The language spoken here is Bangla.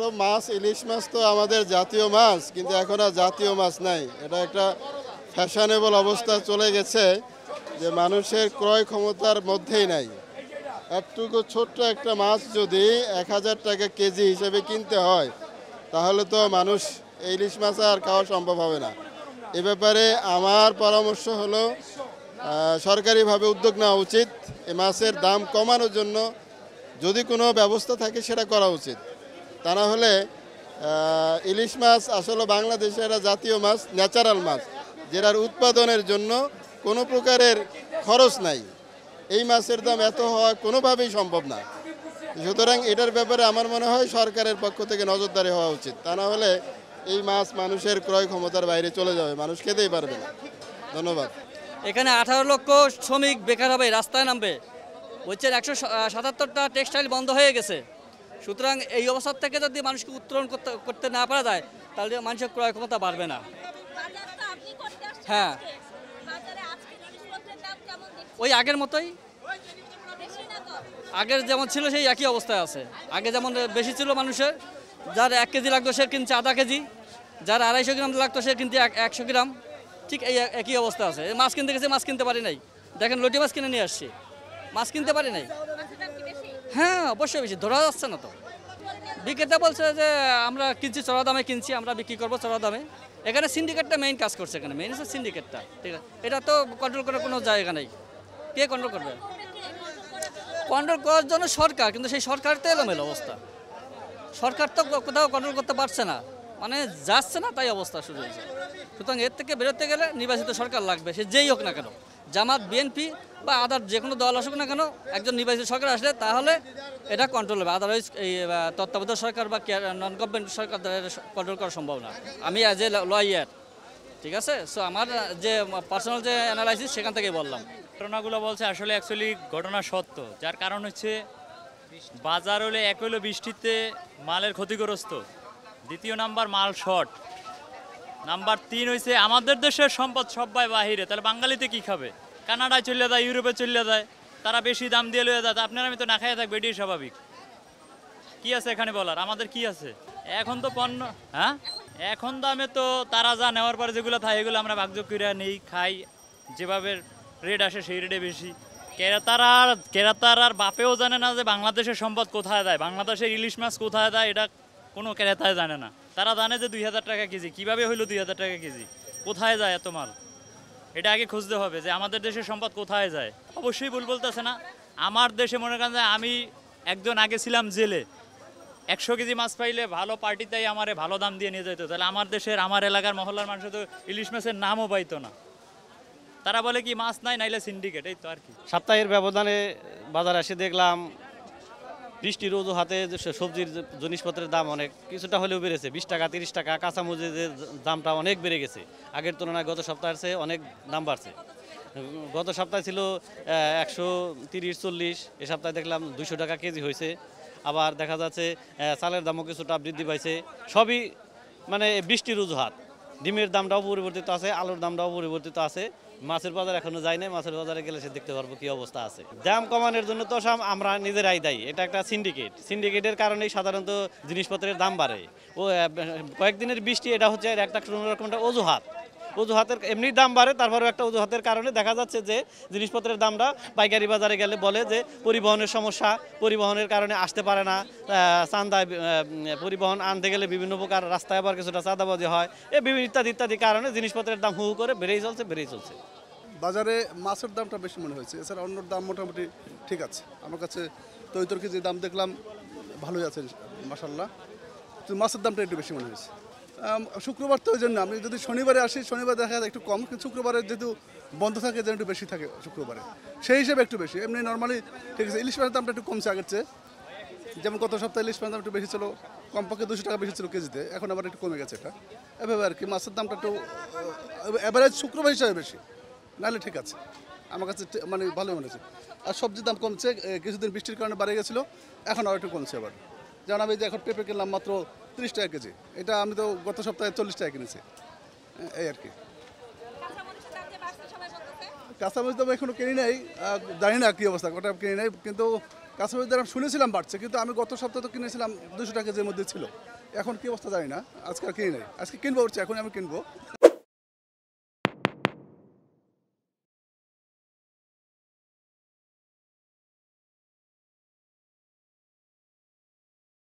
তো মাছ, ইলিশ মাছ তো আমাদের জাতীয় মাছ, কিন্তু এখন আর জাতীয় মাছ নাই। এটা একটা ফ্যাশনেবল অবস্থা চলে গেছে যে মানুষের ক্রয় ক্ষমতার মধ্যেই নাই। একটুকু ছোট্ট একটা মাছ যদি 1000 টাকা কেজি হিসেবে কিনতে হয়, তাহলে তো মানুষ ইলিশ মাছ আর খাওয়া সম্ভব হবে না। এ ব্যাপারে আমার পরামর্শ হলো সরকারিভাবে উদ্যোগ নেওয়া উচিত। এই মাছের দাম কমানোর জন্য যদি কোনো ব্যবস্থা থাকে সেটা করা উচিত। তা না হলে ইলিশ মাছ আসলে বাংলাদেশের একটা জাতীয় মাছ, ন্যাচারাল মাছ, যেটার উৎপাদনের জন্য কোনো প্রকারের খরচ নাই। এই মাছের দাম এত হওয়া কোনোভাবেই সম্ভব না। সুতরাং এটার ব্যাপারে আমার মনে হয় সরকারের পক্ষ থেকে নজরদারি হওয়া উচিত। তা না হলে এই মাছ মানুষের ক্রয় ক্ষমতার বাইরে চলে যাবে, মানুষ খেতেই পারবে না। ধন্যবাদ। এখানে 18 লক্ষ শ্রমিক বেকার হবে, রাস্তায় নামবে। বলছেন 177টা টেক্সটাইল বন্ধ হয়ে গেছে। সুতরাং এই অবস্থা থেকে যদি মানুষকে উত্তরণ করতে না পারা যায়, তাহলে মানুষের ক্রয় ক্ষমতা বাড়বে না। হ্যাঁ, ওই আগের মতোই, আগের যেমন ছিল সেই একই অবস্থায় আছে। আগে যেমন বেশি ছিল মানুষের, যার 1 কেজি লাগতো সে কিনছে আধা কেজি, যার 250 গ্রাম লাগতো সে কিনছে 100 গ্রাম। ঠিক এই একই অবস্থা আছে। মাছ কিনতে গেছে, মাছ কিনতে পারি নাই। দেখেন লটি মাছ কিনে নিয়ে আসছি, মাছ কিনতে পারি নাই। হ্যাঁ, অবশ্যই বেশি, ধরা যাচ্ছে না তো। বিক্রেতা বলছে যে আমরা কিনছি চড়া দামে, কিনছি আমরা, বিক্রি করবো চড়া দামে। এখানে সিন্ডিকেটটা মেইন কাজ করছে, এখানে মেইন হচ্ছে সিন্ডিকেটটা। ঠিক আছে, এটা তো কন্ট্রোল করার কোনো জায়গা নেই। কে কন্ট্রোল করবে? কন্ট্রোল করার জন্য সরকার, কিন্তু সেই সরকার তো এলোমেলো অবস্থা। সরকার তো কোথাও কন্ট্রোল করতে পারছে না, মানে যাচ্ছে না, তাই অবস্থা শুরু হয়েছে। সুতরাং এর থেকে বেরোতে গেলে নির্বাচিত সরকার লাগবে, সে যেই হোক না কেন, জামাত, বিএনপি বা আদার যে কোনো দল আসুক না কেন, একজন নির্বাচিত সরকার আসলে তাহলে এটা কন্ট্রোল হবে। আদারওয়াইজ এই তত্ত্বাবধায়ক সরকার বা নন গভর্নমেন্ট সরকার কন্ট্রোল করা সম্ভব না। আমি অ্যাজ এ লয়ার, ঠিক আছে, সো আমার যে পার্সোনাল যে অ্যানালাইসিস সেখান থেকেই বললাম। ঘটনাগুলো বলছে আসলে অ্যাকচুয়ালি ঘটনা সত্য, যার কারণ হচ্ছে বাজার হলে এক হলো বৃষ্টিতে মালের ক্ষতিগ্রস্ত, দ্বিতীয় নাম্বার মাল শর্ট, নাম্বার 3 হয়েছে আমাদের দেশের সম্পদ সবাই বাহিরে, তাহলে বাঙালিতে কি খাবে? কানাডায় চলে যায়, ইউরোপে চলে যায়, তারা বেশি দাম দিয়ে লয়ে যায়, আপনার আমি তো না খাইয়ে থাকবে, এটাই স্বাভাবিক। কি আছে এখানে বলার? আমাদের কি আছে? এখন তো পণ্য, হ্যাঁ, এখন দামে তো তারা যা নেওয়ার পরে যেগুলো থাকে এগুলো আমরা ভাগযোগ করে নেই, খাই, যেভাবে রেট আসে সেই রেটে বেশি। ক্রেতার আর বাপেও জানে না যে বাংলাদেশের সম্পদ কোথায় দেয়, বাংলাদেশের ইলিশ মাছ কোথায় দেয়, এটা কোনো ক্রেতায় জানে না। তারা জানে যে 2000 টাকা কেজি, কীভাবে হইলো 2000 টাকা কেজি, কোথায় যায় এত মাল, এটা আগে খুঁজতে হবে যে আমাদের দেশের সম্পদ কোথায় যায়। অবশ্যই ভুল বলতেছে না। আমার দেশে মনে করেন যে আমি একজন আগে ছিলাম জেলে, 100 কেজি মাছ পাইলে ভালো পার্টিতেই আমারে ভালো দাম দিয়ে নিয়ে যেত, তাহলে আমার দেশের, আমার এলাকার মহল্লার মানুষ তো ইলিশ মাছের নামও পাইতো না। তারা বলে কি মাছ নাই, নাইলে সিন্ডিকেট, এই তো আর কি। সপ্তাহের ব্যবধানে বাজারে এসে দেখলাম বৃষ্টির অজুহাতে যে সবজির জিনিসপত্রের দাম অনেক কিছুটা হলেও বেড়েছে। 20 টাকা 30 টাকা, কাঁচামরিচের দামটা অনেক বেড়ে গেছে। আগের তুলনায় গত সপ্তাহের চেয়ে অনেক দাম বাড়ছে। গত সপ্তাহে ছিল 130-40, এ সপ্তাহে দেখলাম 200 টাকা কেজি হয়েছে। আবার দেখা যাচ্ছে চালের দামও কিছুটা বৃদ্ধি পাইছে। সবই মানে বৃষ্টির অজুহাত। ডিমের দামটাও পরিবর্তিত আছে, আলুর দামটাও পরিবর্তিত আছে। মাছের বাজার এখনো যায় নাই, মাছের বাজারে গেলে সে দেখতে পারবো কি অবস্থা আছে। দাম কমানোর জন্য তো সব আমরা নিজেরাই দায়ী। এটা একটা সিন্ডিকেটের কারণেই সাধারণত জিনিসপত্রের দাম বাড়ে। ও কয়েকদিনের বৃষ্টি, এটা হচ্ছে একটা কোনোরকম একটা অজুহাতের এমনি দাম বাড়ে, তারপরেও একটা অজুহাতের কারণে দেখা যাচ্ছে যে জিনিসপত্রের দামটা পাইকারি বাজারে গেলে বলে যে পরিবহনের সমস্যা, পরিবহনের কারণে আসতে পারে না, চাঁদায় পরিবহন আনতে গেলে বিভিন্ন প্রকার রাস্তায় আবার কিছুটা চাঁদাবাজি হয়, বিভিন্ন ইত্যাদি কারণে জিনিসপত্রের দাম হু করে বেড়েই চলছে। বাজারে মাছের দামটা বেশি মনে হয়েছে, এছাড়া অন্য দাম মোটামুটি ঠিক আছে। আমার কাছে তৈতরকি যে দাম দেখলাম ভালোই আছে মাশাআল্লাহ, তো মাছের দামটা একটু বেশি মনে হয়েছে। শুক্রবার তো ওই জন্য আমি যদি শনিবারে আসি, শনিবার দেখা যায় একটু কম, কিন্তু শুক্রবারে যেহেতু বন্ধ থাকে যেন একটু বেশি থাকে শুক্রবারে, সেই হিসেবে একটু বেশি। এমনি নর্মালি ঠিক আছে। ইলিশ মাছের দামটা একটু কমছে আগের চেয়ে, যেমন গত সপ্তাহে ইলিশ মাছের দাম একটু বেশি ছিল, কমপক্ষে 200 টাকা বেশি ছিল কেজিতে, এখন আবার একটু কমে গেছে। এটা এভাবে আর কি, মাছের দামটা একটু অ্যাভারেজ শুক্রবার হিসাবে বেশি, নাহলে ঠিক আছে। আমার কাছে মানে ভালোই মনে হচ্ছে। আর সবজির দাম কমছে, কিছুদিন বৃষ্টির কারণে বাড়ে গেছিলো, এখন আরও একটু কমছে আবার। যেমন আমি যে এখন পেঁপে কিনলাম মাত্র 30 টাকা কেজি, এটা আমি তো গত সপ্তাহে 40 টাকা কিনেছি, এই আর কি। কাঁচামরিচ দাম এখনও কিনি নাই, জানি না কী অবস্থা, ওটা কিনি নাই, কিন্তু কাঁচামরিচ দাম শুনেছিলাম বাড়ছে, কিন্তু আমি গত সপ্তাহে তো কিনেছিলাম 200 টাকা কেজির মধ্যে ছিল। এখন কি অবস্থা জানি না, আজকে আর কিনি নাই, আজকে কিনবো উঠছে, এখন আমি কিনবো।